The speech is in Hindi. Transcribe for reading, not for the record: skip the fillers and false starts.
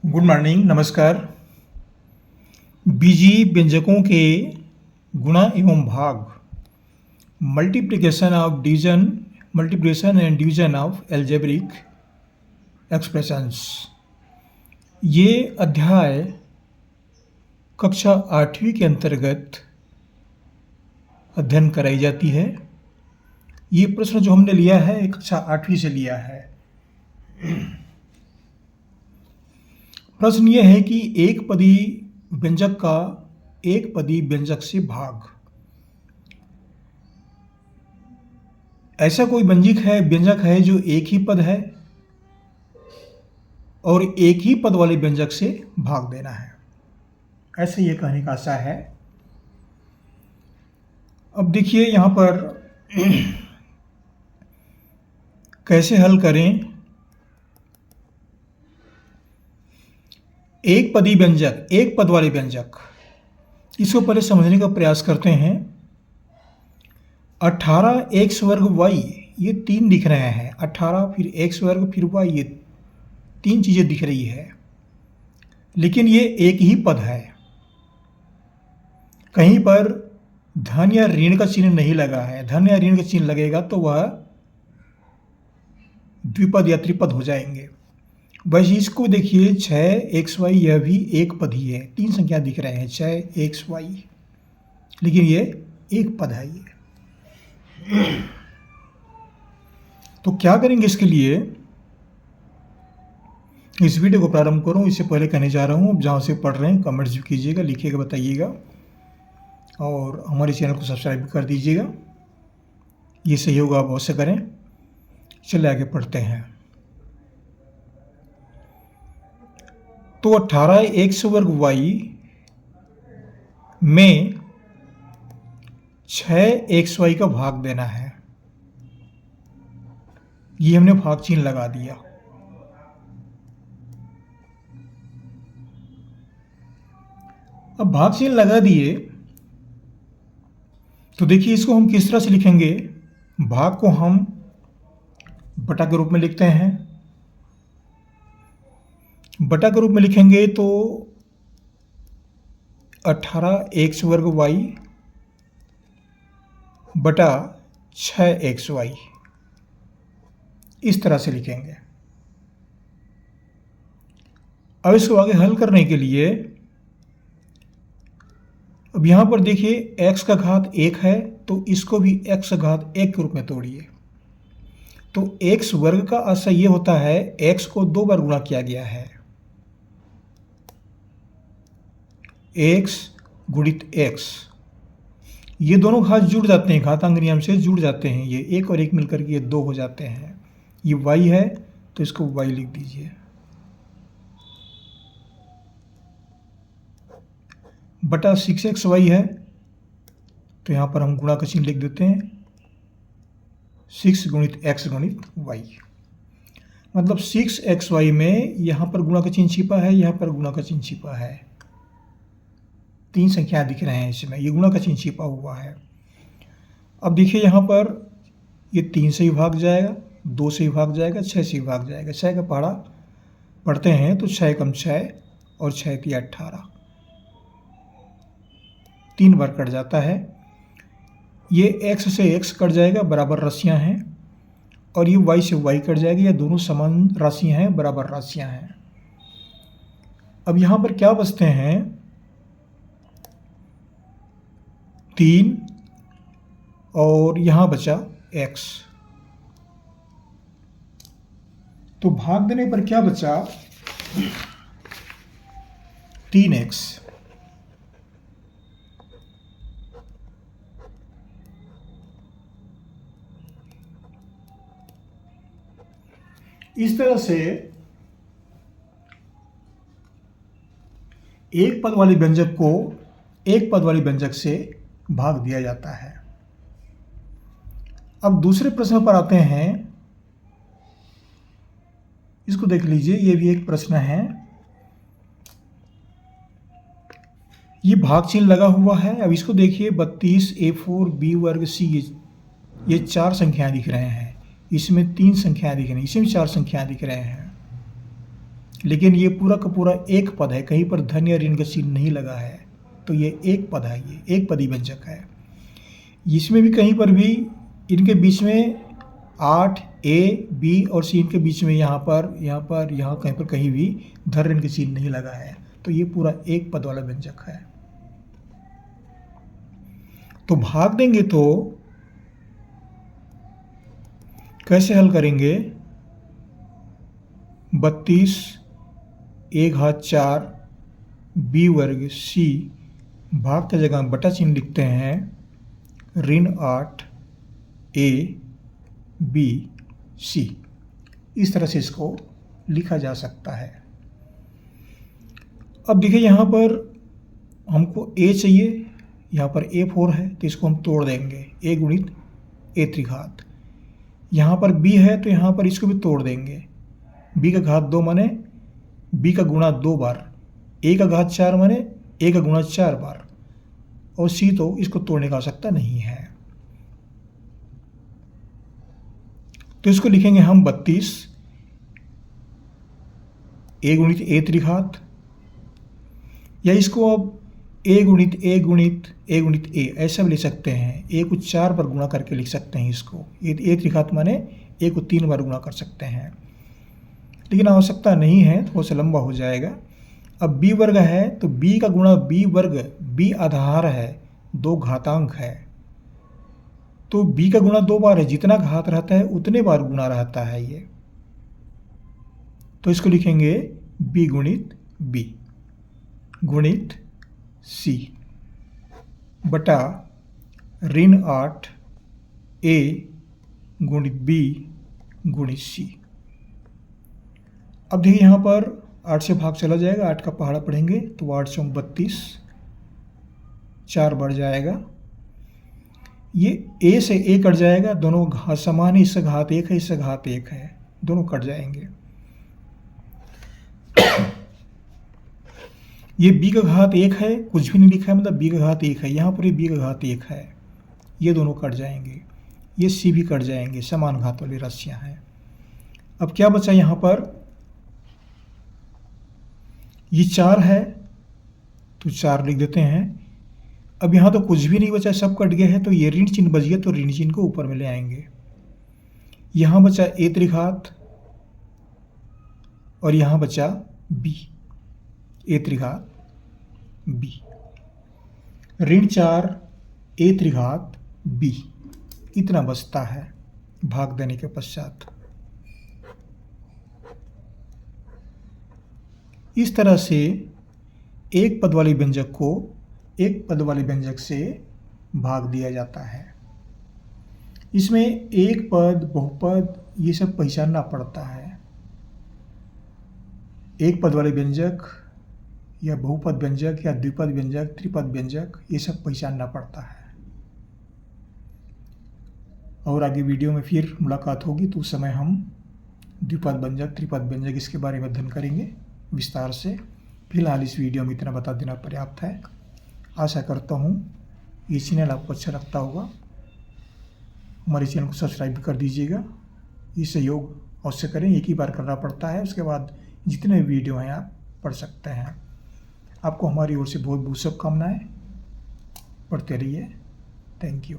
गुड मॉर्निंग, नमस्कार। बीजीय व्यंजकों के गुणा एवं भाग, multiplication and division of algebraic expressions. ये अध्याय कक्षा 8वीं के अंतर्गत अध्ययन कराई जाती है। ये प्रश्न जो हमने लिया है कक्षा 8वीं से लिया है। प्रश्न ये है कि एक पदी व्यंजक का एक पदी व्यंजक से भाग। ऐसा कोई व्यंजक है जो एक ही पद है और एक ही पद वाले व्यंजक से भाग देना है, ऐसे ये कहने का आशा है। अब देखिए यहाँ पर कैसे हल करें। एक पदी व्यंजक, एक पद वाले व्यंजक, इसको पहले समझने का प्रयास करते हैं। 18 एक्स वर्ग वाई, ये तीन दिख रहे हैं। 18 फिर एक्स वर्ग फिर वाई, ये तीन चीज़ें दिख रही है, लेकिन ये एक ही पद है। कहीं पर धन या ऋण का चिन्ह नहीं लगा है। धन या ऋण का चिन्ह लगेगा तो वह द्विपद या त्रिपद हो जाएंगे। वैसे इसको देखिए 6xy, यह भी एक पद ही है। तीन संख्या दिख रहे हैं 6xy, लेकिन ये एक पद है। ये तो क्या करेंगे इसके लिए। इस वीडियो को प्रारंभ करूं इससे पहले कहने जा रहा हूं, जहां से पढ़ रहे हैं कमेंट्स भी कीजिएगा, लिखिएगा, बताइएगा और हमारे चैनल को सब्सक्राइब भी कर दीजिएगा। ये सहयोग आप अवश्य करें। चलिए आगे पढ़ते हैं। तो 18 एक्स वर्ग वाई में 6 एक्स वाई का भाग देना है। ये हमने भाग चिन्ह लगा दिया। अब भाग चिन्ह लगा दिए तो देखिए इसको हम किस तरह से लिखेंगे। भाग को हम बटा के रूप में लिखते हैं। बटा के रूप में लिखेंगे तो 18 एक्स वर्ग वाई बटा 6 एक्स वाई, इस तरह से लिखेंगे। अब इसको आगे हल करने के लिए अब यहाँ पर देखिए x का घात 1 है, तो इसको भी x का घात 1 के रूप में तोड़िए। तो x वर्ग का आशय ये होता है x को 2 बार गुणा किया गया है। x गुणित x, ये दोनों घात जुड़ जाते हैं, घातांक नियम से जुड़ जाते हैं। ये 1 और 1 मिलकर के ये 2 हो जाते हैं। ये y है तो इसको y लिख दीजिए। बटा 6xy है तो यहाँ पर हम गुणा का चिन्ह लिख देते हैं। 6 गुणित x गुणित y, मतलब 6xy में यहाँ पर गुणा का चिन्ह छिपा है, यहाँ पर गुणा का चिन्ह छिपा है। तीन संख्या दिख रहे हैं इसमें, ये गुणा का चिन्ह छिपा हुआ है। अब देखिए यहाँ पर ये 3 से ही भाग जाएगा, 2 से ही भाग जाएगा, 6 से ही भाग जाएगा। 6 का पहाड़ा पढ़ते हैं तो 6 कम 6 और 6 की 18, 3 बार कट जाता है। ये x से x कट जाएगा, बराबर राशियाँ हैं, और ये y से y कट जाएगी। ये दोनों समान राशियाँ हैं, बराबर राशियाँ हैं। अब यहाँ पर क्या बचते हैं, 3 और यहाँ बचा x। तो भाग देने पर क्या बचा, 3x। इस तरह से एक पद वाले व्यंजक को एक पद वाले व्यंजक से भाग दिया जाता है। अब दूसरे प्रश्न पर आते हैं। इसको देख लीजिए, ये भी एक प्रश्न है। ये भाग चिन्ह लगा हुआ है। अब इसको देखिए 32 A4 B वर्ग C, ये 4 संख्याएं दिख रहे हैं। इसमें 3 संख्याएं दिख रही हैं, इसमें भी 4 संख्याएं दिख रहे हैं। लेकिन ये पूरा का पूरा एक पद है, कहीं पर धन या ऋण का चिन्ह नहीं लगा है, तो ये एक पद है, ये एक पदी व्यंजक है। इसमें भी कहीं पर भी इनके बीच में 8 ए बी और सी के बीच में यहाँ कहीं पर कहीं भी धन ऋण का चिन्ह नहीं लगा है, तो ये पूरा एक पद वाला व्यंजक है। तो भाग देंगे तो कैसे हल करेंगे? 32 a घात 4 b वर्ग c, भाग की जगह बटा चिन्ह लिखते हैं, ऋण 8 a b c। इस तरह से इसको लिखा जा सकता है। अब देखिए यहाँ पर हमको a चाहिए, यहाँ पर a4 है तो इसको हम तोड़ देंगे, a गुणित a त्रिघात। यहाँ पर b है तो यहाँ पर इसको भी तोड़ देंगे, b का घात 2 माने b का गुणा 2 बार, a का घात 4 माने a का गुणा 4 बार, और c तो इसको तोड़ने का आवश्यकता नहीं है। तो इसको लिखेंगे हम 32 a गुणित a त्रिघात, या इसको अब a गुणित a ऐसा भी लिख सकते हैं। a को 4 बार गुणा करके लिख सकते हैं इसको, a त्रिघात माने a को 3 बार गुणा कर सकते हैं, लेकिन आवश्यकता नहीं है, थोड़ा सा लंबा हो जाएगा। अब b वर्ग है तो b का गुणा b वर्ग, b आधार है, 2 घातांक है, तो b का गुणा 2 बार है, जितना घात रहता है उतने बार गुणा रहता है ये। तो इसको लिखेंगे b गुणित b गुणित c बटा ऋण 8 a गुणित b गुणित c। अब देखिए यहाँ पर 8 से भाग चला जाएगा, 8 का पहाड़ा पढ़ेंगे तो 8 से 32, 4 बढ़ जाएगा, ये a से a कट जाएगा, दोनों घात समान है, इससे घात 1 है, इससे घात 1 है, दोनों कट जाएंगे। ये b का घात 1 है, कुछ भी नहीं लिखा है, मतलब b का घात 1 है, यहाँ पर ये b का घात 1 है, ये दोनों कट जाएंगे, ये c भी कट जाएंगे, समान घात वाली राशियाँ हैं। अब क्या बचा यहाँ पर? ये 4 है तो 4 लिख देते हैं। अब यहाँ तो कुछ भी नहीं बचा, सब कट गया है, तो ये ऋण चिन्ह बच गया, तो ऋण चिन्ह को ऊपर में ले आएंगे। यहाँ बचा a त्रिघात और यहाँ बचा b, a त्रिघात b, ऋण 4 a त्रिघात b, इतना बचता है भाग देने के पश्चात। इस तरह से एक पद वाले व्यंजक को एक पद वाले व्यंजक से भाग दिया जाता है। इसमें एक पद, बहुपद, ये सब पहचानना पड़ता है। एक पद वाले व्यंजक या बहुपद व्यंजक या द्विपद व्यंजक, त्रिपद व्यंजक, ये सब पहचानना पड़ता है। और आगे वीडियो में फिर मुलाकात होगी, तो उस समय हम द्विपद व्यंजक, त्रिपद व्यंजक, इसके बारे में अध्ययन करेंगे विस्तार से। फिलहाल इस वीडियो में इतना बता देना पर्याप्त है। आशा करता हूँ ये चैनल आपको अच्छा लगता होगा। हमारे चैनल को सब्सक्राइब कर दीजिएगा। ये सहयोग अवश्य करें, एक ही बार करना पड़ता है, उसके बाद जितने वीडियो हैं आप पढ़ सकते हैं। आपको हमारी ओर से बहुत बहुत शुभकामनाएं। पढ़ते रहिए। Thank you.